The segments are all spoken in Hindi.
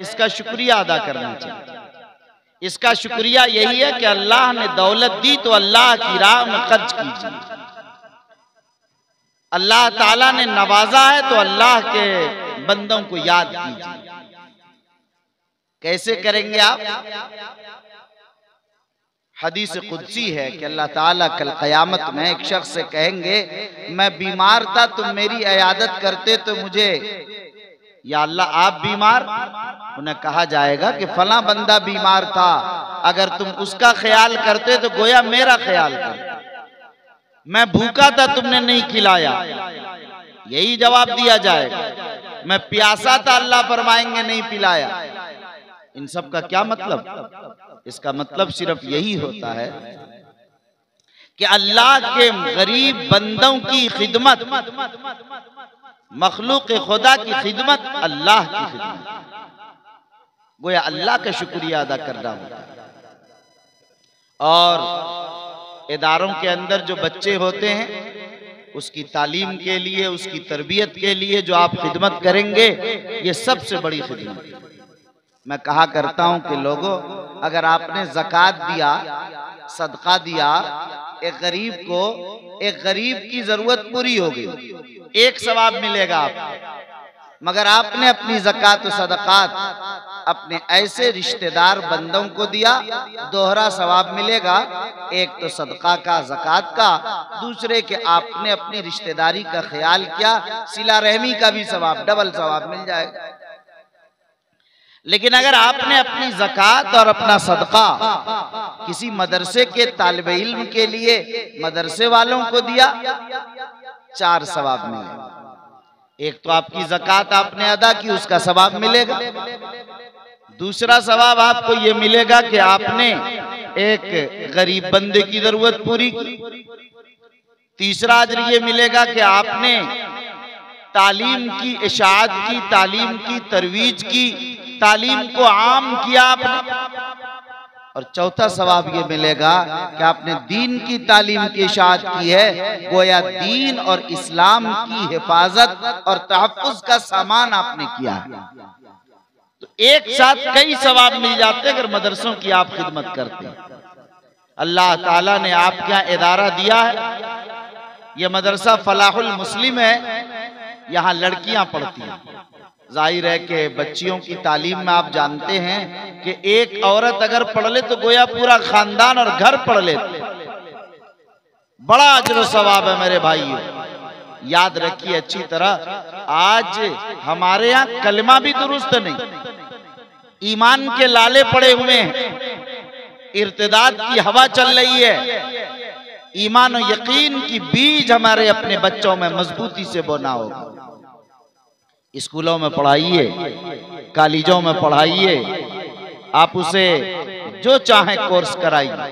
इसका शुक्रिया अदा करना चाहिए। इसका शुक्रिया यही है कि अल्लाह ने दौलत दी तो अल्लाह की राह में खर्च कीजिए। अल्लाह ताला ने नवाजा है तो अल्लाह के बंदों को याद कीजिए। कैसे करेंगे आप? हदीस कुदसी है कि अल्लाह ताला कल क़यामत में एक शख्स से कहेंगे, मैं बीमार था, तुम मेरी इयादत करते तो मुझे, या अल्लाह आप बीमार? उन्हें कहा जाएगा कि फला बंदा बीमार था, अगर तुम उसका ख्याल करते तो गोया मेरा ख्याल करते। मैं भूखा था, तुमने नहीं खिलाया, यही जवाब दिया जाएगा। मैं प्यासा था, अल्लाह फरमाएंगे नहीं पिलाया। इन सब का क्या मतलब? इसका मतलब सिर्फ यही होता है कि अल्लाह के गरीब बंदों की खिदमत, मखलूक खुदा की खिदमत, अल्लाह की खिदमत, गोया अल्लाह का शुक्रिया अदा करना होता है। और इदारों के अंदर जो बच्चे होते हैं, उसकी तालीम के लिए, उसकी तरबियत के लिए जो आप खिदमत करेंगे, ये सबसे बड़ी खिदमत है। मैं कहा करता हूं कि लोगों, अगर आपने ज़कात दिया, सदका दिया, एक गरीब को, एक गरीब की जरूरत पूरी हो गई, एक सवाब मिलेगा आपको। मगर आपने अपनी ज़कात और सदकात अपने ऐसे रिश्तेदार बंदों को दिया, दोहरा सवाब मिलेगा। एक तो सदका का, ज़कात का, दूसरे के आपने अपनी रिश्तेदारी का ख्याल किया, सिला रहमी का भी सवाब, डबल सवाब मिल जाएगा। लेकिन अगर आपने अपनी ज़कात और अपना सदका किसी मदरसे के तालिबे इल्म के लिए, मदरसे वालों को दिया, 4 सवाब मिलेगा। एक तो आपकी ज़कात आपने अदा की, उसका सवाब मिलेगा। दूसरा सवाब आपको ये मिलेगा कि आपने एक गरीब बंदे की जरूरत पूरी की। तीसरा अजर ये मिलेगा कि आपने तालीम की इशाअत की, तालीम की तरवीज की, तालीम को आम किया आपने। और चौथा सवाब ये मिलेगा कि आपने दीन की तालीम की इशाअत की है, गोया दीन और इस्लाम की हिफाजत और तहफ़्फ़ुज़ का सामान आपने किया है। तो एक साथ कई सवाब मिल जाते हैं अगर मदरसों की आप खिदमत करते हैं। अल्लाह ताला ने आपके यहाँ इदारा दिया है, यह मदरसा फलाहुल मुस्लिम है, यहाँ लड़कियां पढ़ती हैं। जाहिर है कि बच्चियों की तालीम में आप जानते हैं कि एक औरत अगर पढ़ ले तो गोया पूरा खानदान और घर पढ़ ले, बड़ा अजर व सवाब है मेरे भाइयों। याद रखिए अच्छी तरह, आज हमारे यहाँ कलमा भी दुरुस्त नहीं, ईमान के लाले पड़े हुए हैं, इर्तिदाद की हवा चल रही है। ईमान और यकीन की बीज हमारे अपने बच्चों में मजबूती से बोना होगा। स्कूलों में पढ़ाइए, कॉलेजों में पढ़ाइए, आप उसे जो चाहे कोर्स कराइए,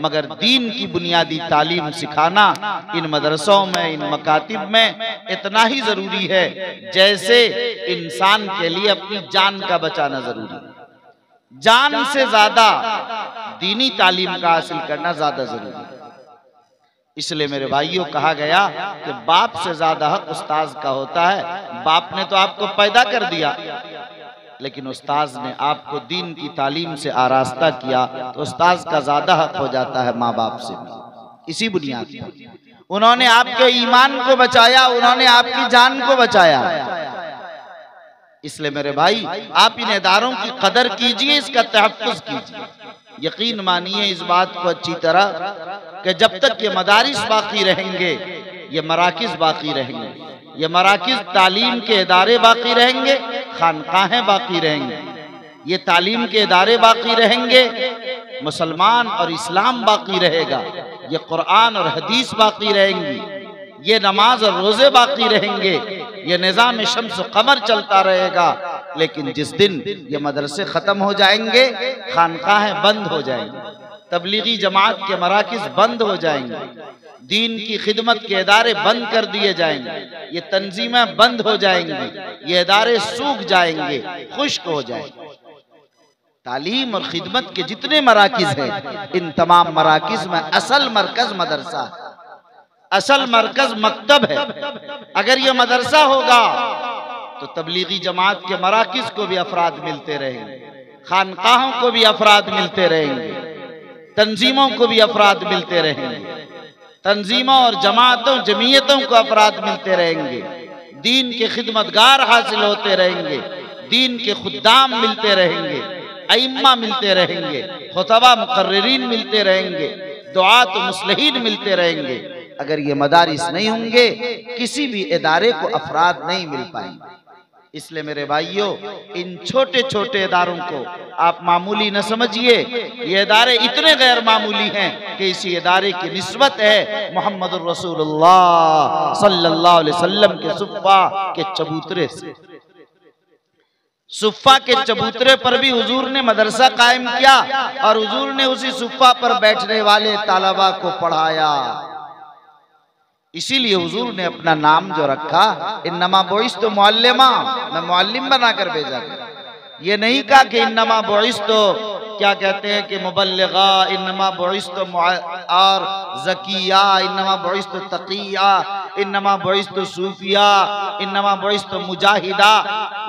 मगर दीन की बुनियादी तालीम सिखाना इन मदरसों में, इन मकातिब में इतना ही जरूरी है जैसे इंसान के लिए अपनी जान का बचाना जरूरी है। जान से ज्यादा दीनी तालीम का हासिल करना ज्यादा जरूरी है। इसलिए मेरे भाइयों कहा गया कि बाप से ज्यादा हक उस्ताज का होता है। बाप ने तो आपको पैदा कर दिया, लेकिन उस्ताज ने आपको दीन की तालीम से आरास्ता किया, तो उस्ताज का ज्यादा हक हो जाता है माँ बाप से भी। इसी बुनियाद पर उन्होंने आपके ईमान को बचाया, उन्होंने आपकी जान को बचाया। इसलिए मेरे भाई, आप इन इदारों की कदर कीजिए, इसका तहफ़्फ़ुज़ कीजिए। यकीन मानिए इस बात को अच्छी तरह कि जब तक ये मदारिस बाकी रहेंगे, ये मराकिज़ बाकी रहेंगे, ये मराकिज़ तालीम के इदारे बाकी रहेंगे, खानकाहें बाकी रहेंगे, ये तालीम के इदारे बाकी रहेंगे, मुसलमान और इस्लाम बाकी रहेगा, ये कुरान और हदीस बाकी रहेंगी, ये नमाज और रोजे बाकी रहेंगे, ये निज़ाम शम्स कमर चलता रहेगा। लेकिन जिस दिन ये मदरसे खत्म हो जाएंगे, खानकाहें बंद हो जाएंगी, तबलीगी जमात के मराकिज़ बंद हो जाएंगे, दीन की खिदमत के इदारे बंद कर दिए जाएंगे, ये तंजीमें बंद हो जाएंगी, ये इदारे सूख जाएंगे, खुश्क हो जाएंगे। तालीम और खिदमत के जितने मराकिज़ हैं, इन तमाम मराकिज़ में असल मरकज मदरसा है, असल मरकज मकतब है। अगर ये मदरसा होगा तो तबलीगी जमात के मराकिज को भी अफराद मिलते रहेंगे, खानकाहों को भी अफराद मिलते रहेंगे, तंजीमों को भी अफराद मिलते रहेंगे, तंजीमों और जमातों जमीयतों को अफराद मिलते रहेंगे, दीन के खिदमतगार हासिल होते रहेंगे, दीन के खुद्दाम मिलते रहेंगे, अइम्मा मिलते रहेंगे, खुतबा मुकर्रिरीन मिलते रहेंगे, दुआत मुस्लिहीन मिलते रहेंगे। अगर ये मदारिस नहीं होंगे किसी भी इदारे को अफराद नहीं मिल पाएंगे। इसलिए मेरे भाइयों, इन छोटे छोटे इदारों को आप मामूली न समझिए। ये इदारे इतने गैर मामूली हैं कि इसी इदारे की निस्बत है मोहम्मदुर रसूलुल्लाह सल्लल्लाहु अलैहि वसल्लम के सुफ़्फ़ा के चबूतरे से। सुफ़्फ़ा के चबूतरे पर भी हुजूर ने मदरसा कायम किया और हुजूर ने उसी सुफ़्फ़ा पर बैठने वाले तालबा को पढ़ाया। इसीलिए हुजूर ने अपना नाम जो रखा, इन्नमा बुइस्तु मुअल्लिमा, मैं मुअल्लिम बनाकर भेजा गया। ये नहीं कहा कि इन्नमा बुइस्तु, क्या कहते हैं कि मुबल्लिगा, इन्नमा बुइस्तु और ज़किया, इन्नमा बुइस्तु तक़िया, इन्नमा बुइस्तु सूफिया, इन्नमा बुइस्तु मुजाहिदा।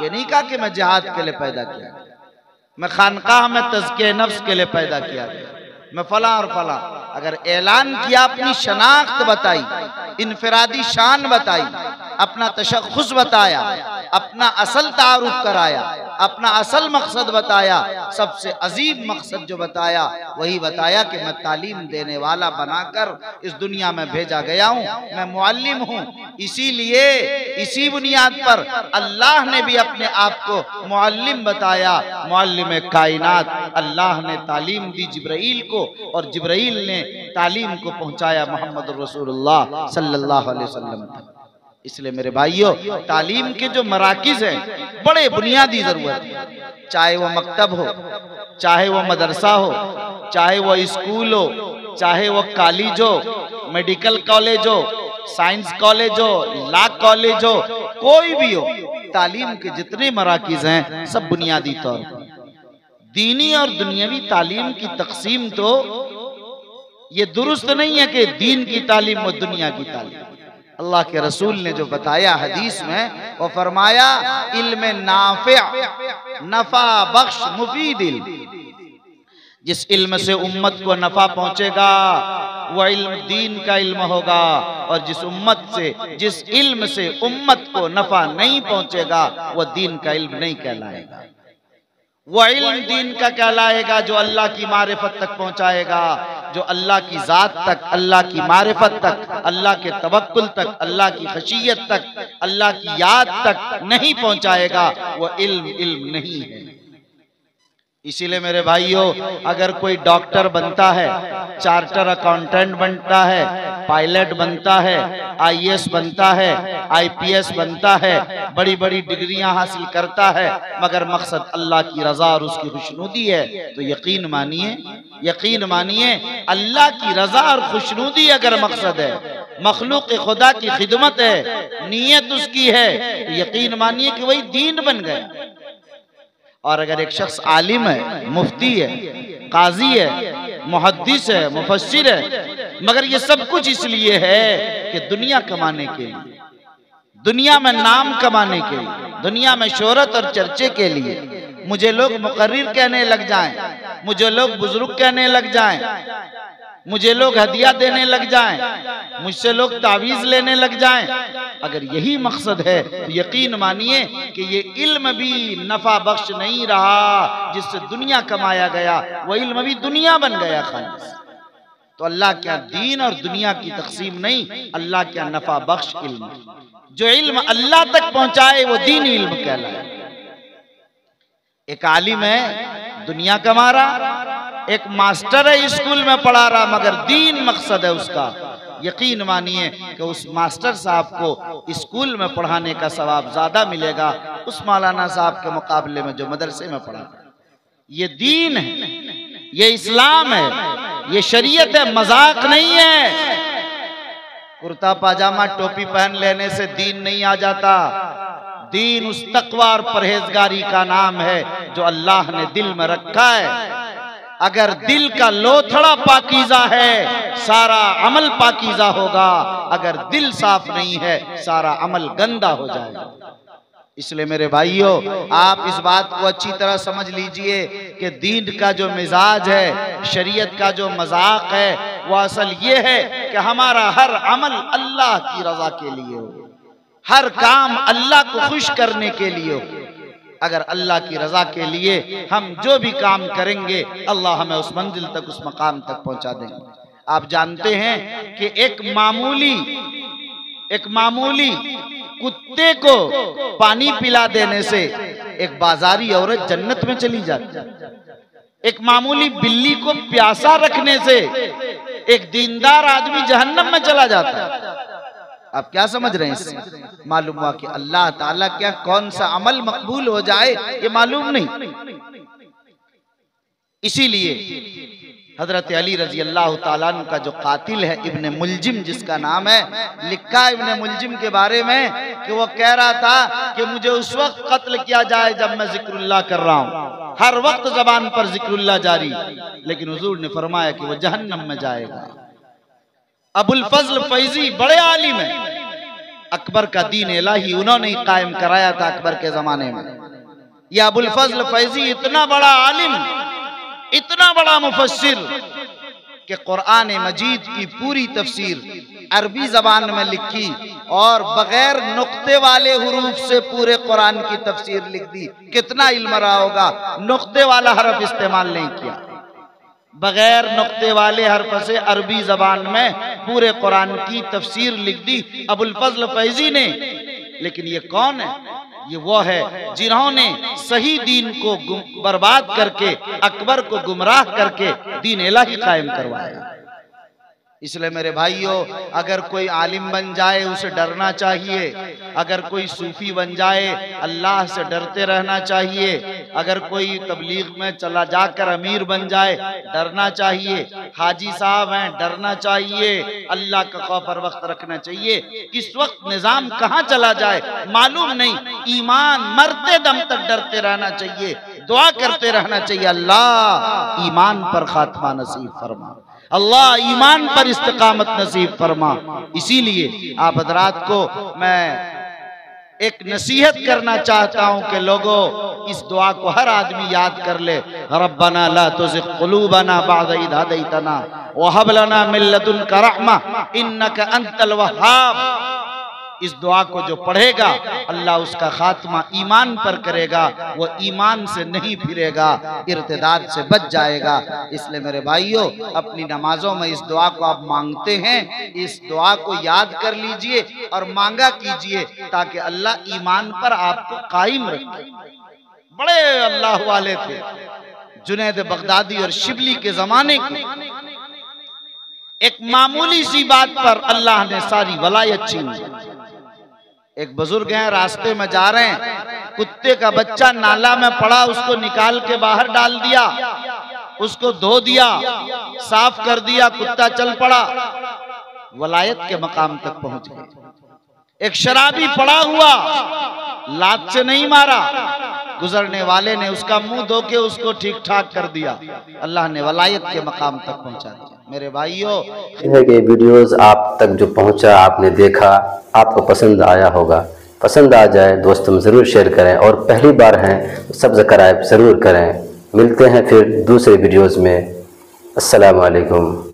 ये नहीं कहा कि मैं जिहाद के लिए पैदा किया, मैं खानकाह में तज़किये नफ्स के लिए पैदा किया गया, मैं फला और फला। अगर ऐलान किया, अपनी शनाख्त बताई, इनफरादी शान बताई, अपना तशख़्ख़ुस बताया, अपना असल तारुफ कराया, अपना असल मकसद बताया, सबसे अजीब मकसद जो बताया वही बताया कि मैं तालीम देने वाला बनाकर इस दुनिया में भेजा गया हूँ, मैं मुअल्लिम हूँ। इसीलिए इसी बुनियाद पर अल्लाह ने भी अपने आप को मुअल्लिम बताया, मुअल्लिम कायनात। अल्लाह ने तालीम दी जिब्राइल को और जिब्राइल ने तालीम को पहुंचाया मोहम्मद रसूलुल्लाह सल्लल्लाहु अलैहि वसल्लम। इसलिए मेरे भाइयों, तालीम के जो मराकिज हैं बड़े बुनियादी जरूरत है, चाहे वो मकतब हो, चाहे वो मदरसा हो, चाहे वो स्कूल हो, चाहे वो कॉलेज हो, मेडिकल कॉलेज हो, साइंस कॉलेज हो, लॉ कॉलेज हो, कोई भी हो, तालीम के जितने मराकिज हैं सब बुनियादी तौर पर दीनी और दुनियावी तालीम की तकसीम तो ये दुरुस्त नहीं है कि दीन की तालीम और दुनिया की तालीम। अल्लाह के रसूल ने जो बताया हदीस में, वो फरमाया इल्म नाफिअ, नफा बख्श, मुफीद इल्म। जिस इल्म से उम्मत को नफा पहुंचेगा वह इल्म दीन का इल्म होगा, और जिस इल्म से उम्मत को नफा नहीं पहुंचेगा वह दीन का इल्म नहीं कहलाएगा। वह इल्म दीन का कहलाएगा जो अल्लाह की मारिफत तक पहुंचाएगा, जो अल्लाह की जात तक, अल्लाह की मारिफत तक, अल्लाह के तवक्कुल तक, अल्लाह की खशियत तक, अल्लाह की याद तक नहीं पहुंचाएगा, वह इल्म नहीं है। इसीलिए मेरे भाइयों, अगर कोई डॉक्टर बनता है, चार्टर अकाउंटेंट बनता है, पायलट बनता है, आईएएस बनता है, आईपीएस बनता है, बड़ी बड़ी डिग्रियां हासिल करता है, मगर मकसद अल्लाह की रजा और उसकी खुशनुदी है, तो यकीन मानिए अल्लाह की रजा और खुशनुदी अगर मकसद है, मखलूक खुदा की खिदमत है, नीयत उसकी है, तो यकीन मानिए कि वही दीन बन गया। और अगर एक शख्स आलिम है, मुफ्ती है, काजी है, मुहद्दिस है, मुफस्सिर है, मगर ये सब कुछ इसलिए है कि दुनिया कमाने के लिए, दुनिया में नाम कमाने के लिए, दुनिया में शोहरत और चर्चे के लिए, मुझे लोग मुकर्रिर कहने लग जाएं, मुझे लोग बुजुर्ग कहने लग जाएं, मुझे लोग हदिया देने लग जाएं, मुझसे लोग तावीज लेने लग जाएं, अगर यही मकसद है तो यकीन मानिए कि ये इल्म भी नफा बख्श नहीं रहा जिससे दुनिया कमाया गया, वह इल्म भी दुनिया बन गया खालिस। तो अल्लाह क्या दीन और दुनिया की तकसीम नहीं, अल्लाह क्या नफा बख्श इल्म, जो इल्म अल्लाह तक पहुंचाए वो दीन इल्म कहलाए। एक आलिम है, दुनिया कमा रहा, एक मास्टर है, स्कूल में पढ़ा रहा, मगर दीन मकसद है उसका, यकीन मानिए कि उस मास्टर साहब को स्कूल में पढ़ाने का सवाब ज्यादा मिलेगा उस मौलाना साहब के मुकाबले में जो मदरसे में पढ़ा। ये दीन है, ये इस्लाम है, ये शरीयत है, मजाक नहीं है। कुर्ता पाजामा टोपी पहन लेने से दीन नहीं आ जाता। दीन उस तकवा और परहेजगारी का नाम है जो अल्लाह ने दिल में रखा है। अगर दिल का लोथड़ा पाकीज़ा है सारा अमल पाकीज़ा होगा, अगर दिल साफ नहीं है सारा अमल गंदा हो जाएगा। इसलिए मेरे भाइयों, आप इस बात को अच्छी तरह समझ लीजिए कि दीन का जो मिजाज है, शरीयत का जो मजाक है, वो असल ये है कि हमारा हर अमल अल्लाह की रजा के लिए हो, हर काम अल्लाह को खुश करने के लिए हो। अगर अल्लाह की रजा के लिए हम जो भी काम करेंगे, अल्लाह हमें उस मंजिल तक, उस मकाम तक पहुंचा देंगे। आप जानते हैं कि एक मामूली कुत्ते को पानी पिला देने से एक बाजारी औरत जन्नत में चली जाती है। एक मामूली बिल्ली को प्यासा रखने से एक दीनदार आदमी जहन्नम में चला जाता है। आप क्या समझ रहे हैं इससे? मालूम हुआ कि अल्लाह ताला क्या कौन सा अमल मकबूल हो जाए ये मालूम नहीं। इसीलिए हजरत अली रजी अल्लाह ताला अन्हु का जो कातिल है इब्ने मुलजिम जिसका नाम है, लिखा इब्ने मुलजिम के बारे में कि वो कह रहा था कि मुझे उस वक्त कत्ल किया जाए जब मैं जिक्रुल्लाह कर रहा हूँ, हर वक्त जबान पर जिक्रुल्लाह जारी, लेकिन हुजूर ने फरमाया कि वो जहन्नम में जाएगा। अबुल फजल फैजी बड़े आलिम है, अकबर का दीन इलाही उन्होंने ही कायम कराया था अकबर के जमाने में। ये अबुल फजल फैजी इतना बड़ा आलिम, इतना बड़ा मुफस्सिर कि कुरान मजीद की पूरी तफसीर अरबी जबान में लिखी और बगैर नुक्ते वाले हुरूफ से पूरे कुरान की तफसीर लिख दी। कितना इल्म रहा होगा, नुक्ते वाला हरफ इस्तेमाल नहीं किया, बगैर नुक्ते वाले हरफ से अरबी जबान में पूरे कुरान की तफसीर लिख दी अबुल फजल फैजी ने। लेकिन ये कौन है? ये वो है जिन्होंने सही दीन को बर्बाद करके, अकबर को गुमराह करके दीन इलाही कायम करवाया। इसलिए मेरे भाइयों, अगर कोई आलिम बन जाए उसे डरना चाहिए, अगर कोई सूफी बन जाए अल्लाह से डरते रहना चाहिए, अगर कोई तबलीग में चला जाकर अमीर बन जाए डरना चाहिए, हाजी साहब हैं डरना चाहिए, अल्लाह का खौफ हर वक्त रखना चाहिए। किस वक्त निजाम कहाँ चला जाए मालूम नहीं, ईमान मरते दम तक डरते रहना चाहिए, दुआ करते रहना चाहिए, अल्लाह ईमान पर खात्मा नसीब फरमा, अल्लाह ईमान पर इस्तिकामत नसीब फरमा। इसीलिए आप हजरात को मैं एक नसीहत करना चाहता हूं कि लोगों इस दुआ को हर आदमी याद कर ले, रब्बना ला तुज़िग़ क़ुलूबना बअद इज़ हदैतना व हब लना मिन लदुनका रहमा इन्नका अंतल वहाब। इस दुआ को जो पढ़ेगा अल्लाह उसका खात्मा ईमान पर करेगा, वो ईमान से नहीं फिरेगा, इर्तिदाद से बच जाएगा। इसलिए मेरे भाइयों, अपनी नमाजों में इस दुआ को आप मांगते हैं, इस दुआ को याद कर लीजिए और मांगा कीजिए ताकि अल्लाह ईमान पर आपको कायम रखे। बड़े अल्लाह वाले थे जुनैद बगदादी और शिबली के जमाने के, एक मामूली सी बात पर अल्लाह ने सारी वलायत छीन ली। एक बुजुर्ग हैं, रास्ते में जा रहे हैं, कुत्ते का बच्चा नाला में पड़ा, उसको निकाल के बाहर डाल दिया, उसको धो दिया, साफ कर दिया, कुत्ता चल पड़ा, वलायत के मकाम तक पहुंच गए। एक शराबी पड़ा हुआ, लात से नहीं मारा, गुजरने वाले ने उसका मुंह धो के उसको ठीक ठाक कर दिया, अल्लाह ने वलायत के मकाम तक पहुंचा दिया। मेरे भाइयों, ये वीडियोस आप तक जो पहुंचा, आपने देखा, आपको पसंद आया होगा। पसंद आ जाए दोस्तों में ज़रूर शेयर करें और पहली बार हैं तो सब्सक्राइब ज़रूर करें। मिलते हैं फिर दूसरे वीडियोस में। अस्सलाम वालेकुम।